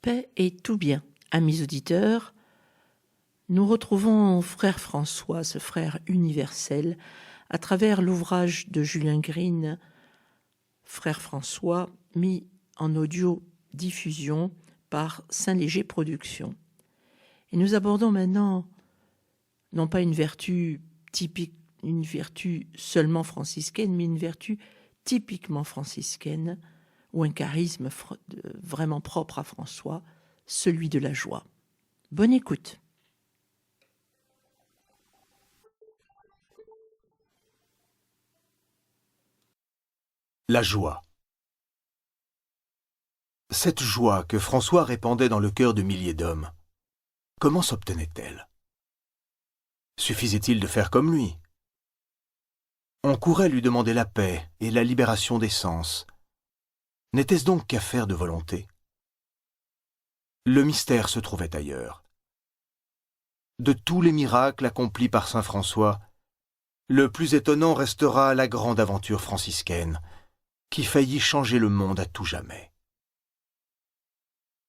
Paix et tout bien. Amis auditeurs, nous retrouvons frère François, ce frère universel, à travers l'ouvrage de Julien Green, Frère François, mis en audio-diffusion par Saint-Léger Productions. Et nous abordons maintenant, non pas une vertu typique, une vertu seulement franciscaine, mais une vertu typiquement franciscaine, ou un charisme vraiment propre à François, celui de la joie. Bonne écoute. La joie. Cette joie que François répandait dans le cœur de milliers d'hommes, comment s'obtenait-elle? Suffisait-il de faire comme lui? On courait lui demander la paix et la libération des sens. N'était-ce donc qu'affaire de volonté? Le mystère se trouvait ailleurs. De tous les miracles accomplis par saint François, le plus étonnant restera la grande aventure franciscaine, qui faillit changer le monde à tout jamais.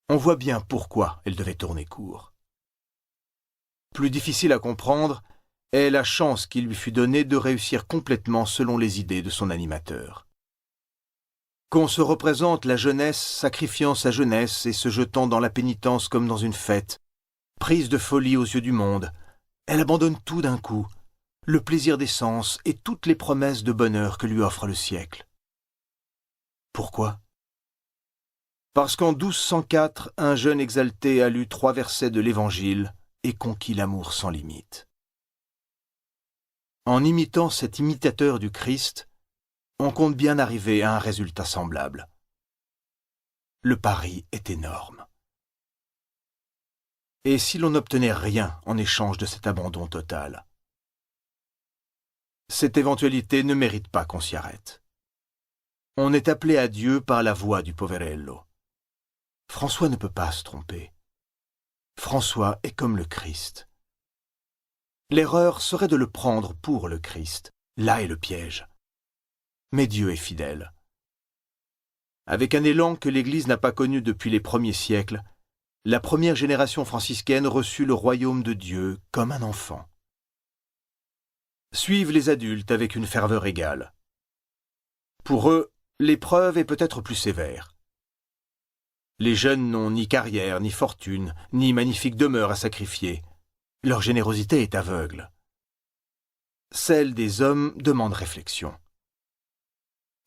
On voit bien pourquoi elle devait tourner court. Plus difficile à comprendre est la chance qui lui fut donnée de réussir complètement selon les idées de son animateur. Qu'on se représente la jeunesse sacrifiant sa jeunesse et se jetant dans la pénitence comme dans une fête, prise de folie aux yeux du monde, elle abandonne tout d'un coup, le plaisir des sens et toutes les promesses de bonheur que lui offre le siècle. Pourquoi? Parce qu'en 1204, un jeune exalté a lu 3 versets de l'Évangile et conquis l'amour sans limite. En imitant cet imitateur du Christ, on compte bien arriver à un résultat semblable. Le pari est énorme. Et si l'on n'obtenait rien en échange de cet abandon total? Cette éventualité ne mérite pas qu'on s'y arrête. On est appelé à Dieu par la voix du poverello. François ne peut pas se tromper. François est comme le Christ. L'erreur serait de le prendre pour le Christ. Là est le piège. Mais Dieu est fidèle. Avec un élan que l'Église n'a pas connu depuis les premiers siècles, la première génération franciscaine reçut le royaume de Dieu comme un enfant. Suivent les adultes avec une ferveur égale. Pour eux, l'épreuve est peut-être plus sévère. Les jeunes n'ont ni carrière, ni fortune, ni magnifique demeure à sacrifier. Leur générosité est aveugle. Celle des hommes demande réflexion.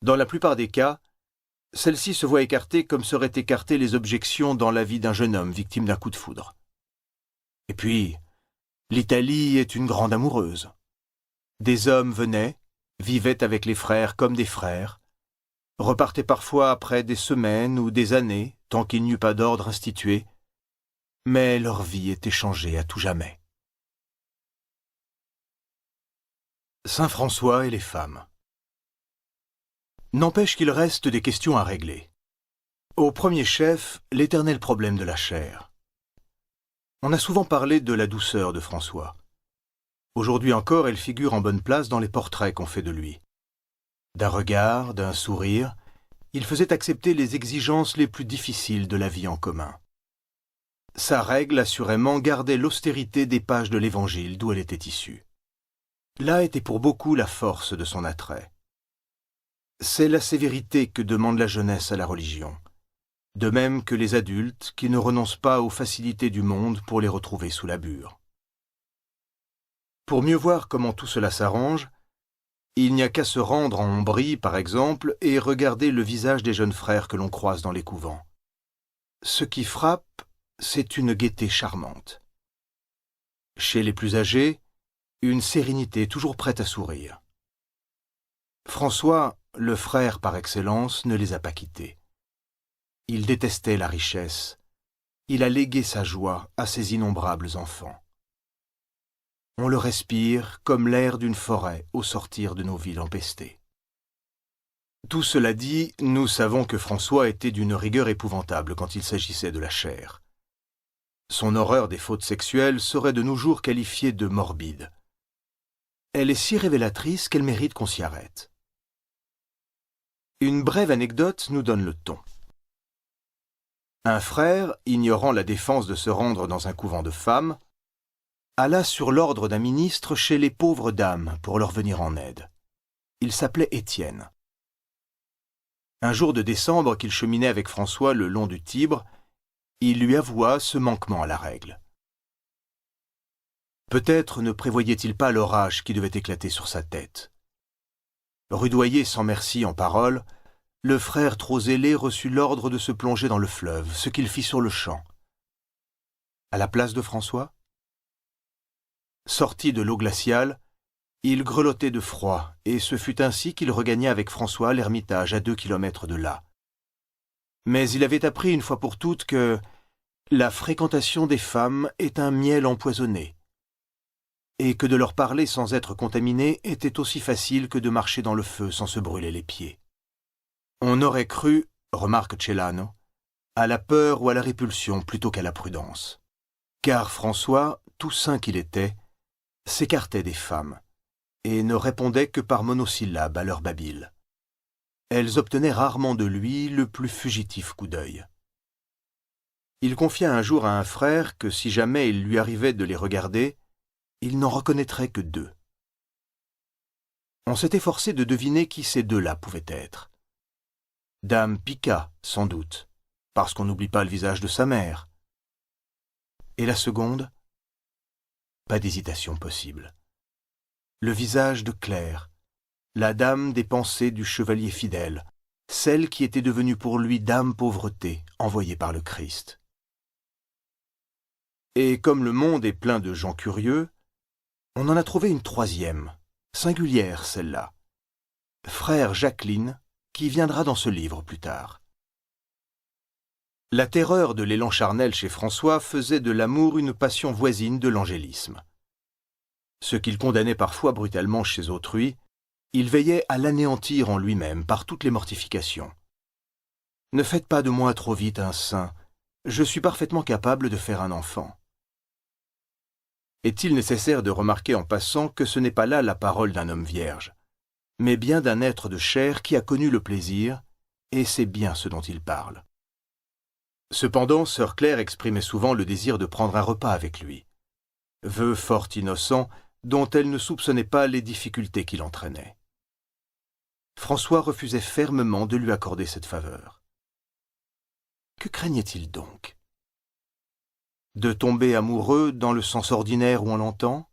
Dans la plupart des cas, celle-ci se voit écartée comme seraient écartées les objections dans la vie d'un jeune homme victime d'un coup de foudre. Et puis, l'Italie est une grande amoureuse. Des hommes venaient, vivaient avec les frères comme des frères, repartaient parfois après des semaines ou des années, tant qu'il n'y eut pas d'ordre institué, mais leur vie était changée à tout jamais. Saint François et les femmes. N'empêche qu'il reste des questions à régler. Au premier chef, l'éternel problème de la chair. On a souvent parlé de la douceur de François. Aujourd'hui encore, elle figure en bonne place dans les portraits qu'on fait de lui. D'un regard, d'un sourire, il faisait accepter les exigences les plus difficiles de la vie en commun. Sa règle, assurément, gardait l'austérité des pages de l'Évangile d'où elle était issue. Là était pour beaucoup la force de son attrait. C'est la sévérité que demande la jeunesse à la religion, de même que les adultes qui ne renoncent pas aux facilités du monde pour les retrouver sous la bure. Pour mieux voir comment tout cela s'arrange, il n'y a qu'à se rendre en Ombrie, par exemple, et regarder le visage des jeunes frères que l'on croise dans les couvents. Ce qui frappe, c'est une gaieté charmante. Chez les plus âgés, une sérénité toujours prête à sourire. François, le frère par excellence, ne les a pas quittés. Il détestait la richesse. Il a légué sa joie à ses innombrables enfants. On le respire comme l'air d'une forêt au sortir de nos villes empestées. Tout cela dit, nous savons que François était d'une rigueur épouvantable quand il s'agissait de la chair. Son horreur des fautes sexuelles serait de nos jours qualifiée de morbide. Elle est si révélatrice qu'elle mérite qu'on s'y arrête. Une brève anecdote nous donne le ton. Un frère, ignorant la défense de se rendre dans un couvent de femmes, alla sur l'ordre d'un ministre chez les pauvres dames pour leur venir en aide. Il s'appelait Étienne. Un jour de décembre qu'il cheminait avec François le long du Tibre, il lui avoua ce manquement à la règle. Peut-être ne prévoyait-il pas l'orage qui devait éclater sur sa tête. Rudoyé sans merci en paroles, le frère trop zélé reçut l'ordre de se plonger dans le fleuve, ce qu'il fit sur-le-champ. À la place de François, sorti de l'eau glaciale, il grelottait de froid, et ce fut ainsi qu'il regagna avec François l'ermitage à 2 kilomètres de là. Mais il avait appris une fois pour toutes que la fréquentation des femmes est un miel empoisonné, et que de leur parler sans être contaminé était aussi facile que de marcher dans le feu sans se brûler les pieds. On aurait cru, remarque Celano, à la peur ou à la répulsion plutôt qu'à la prudence. Car François, tout saint qu'il était, s'écartait des femmes, et ne répondait que par monosyllabes à leur babil. Elles obtenaient rarement de lui le plus fugitif coup d'œil. Il confia un jour à un frère que si jamais il lui arrivait de les regarder, il n'en reconnaîtrait que 2. On s'était forcé de deviner qui ces 2-là pouvaient être. Dame Pica, sans doute, parce qu'on n'oublie pas le visage de sa mère. Et la seconde? Pas d'hésitation possible. Le visage de Claire, la dame des pensées du chevalier fidèle, celle qui était devenue pour lui dame pauvreté, envoyée par le Christ. Et comme le monde est plein de gens curieux, on en a trouvé une 3e, singulière celle-là. Frère Jacqueline, qui viendra dans ce livre plus tard. La terreur de l'élan charnel chez François faisait de l'amour une passion voisine de l'angélisme. Ce qu'il condamnait parfois brutalement chez autrui, il veillait à l'anéantir en lui-même par toutes les mortifications. « Ne faites pas de moi trop vite un saint, je suis parfaitement capable de faire un enfant. » Est-il nécessaire de remarquer en passant que ce n'est pas là la parole d'un homme vierge, mais bien d'un être de chair qui a connu le plaisir, et c'est bien ce dont il parle. Cependant, sœur Claire exprimait souvent le désir de prendre un repas avec lui, vœu fort innocent dont elle ne soupçonnait pas les difficultés qu'il entraînait. François refusait fermement de lui accorder cette faveur. Que craignait-il donc? De tomber amoureux dans le sens ordinaire où on l'entend?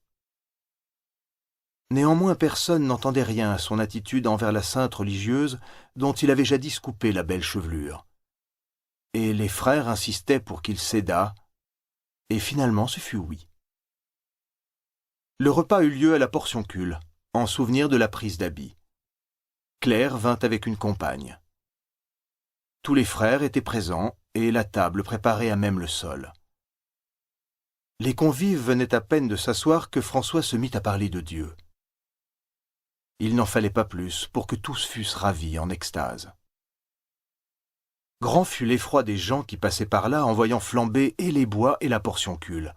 Néanmoins, personne n'entendait rien à son attitude envers la sainte religieuse dont il avait jadis coupé la belle chevelure. Et les frères insistaient pour qu'il cédât, et finalement ce fut oui. Le repas eut lieu à la portioncule, en souvenir de la prise d'habit. Claire vint avec une compagne. Tous les frères étaient présents, et la table préparée à même le sol. Les convives venaient à peine de s'asseoir que François se mit à parler de Dieu. Il n'en fallait pas plus pour que tous fussent ravis en extase. Grand fut l'effroi des gens qui passaient par là en voyant flamber et les bois et la portioncule.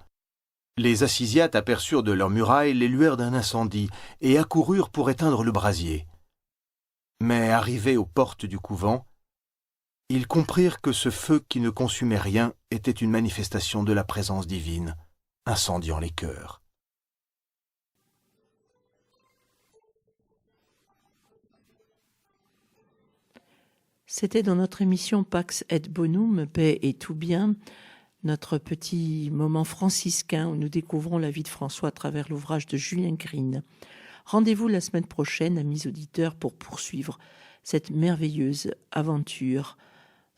Les Assisiates aperçurent de leurs murailles les lueurs d'un incendie et accoururent pour éteindre le brasier. Mais arrivés aux portes du couvent, ils comprirent que ce feu qui ne consumait rien était une manifestation de la présence divine, incendiant les cœurs. C'était dans notre émission Pax et Bonum, paix et tout bien, notre petit moment franciscain où nous découvrons la vie de François à travers l'ouvrage de Julien Green. Rendez-vous la semaine prochaine, amis auditeurs, pour poursuivre cette merveilleuse aventure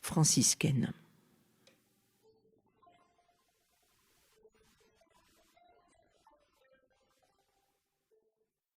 franciscaine.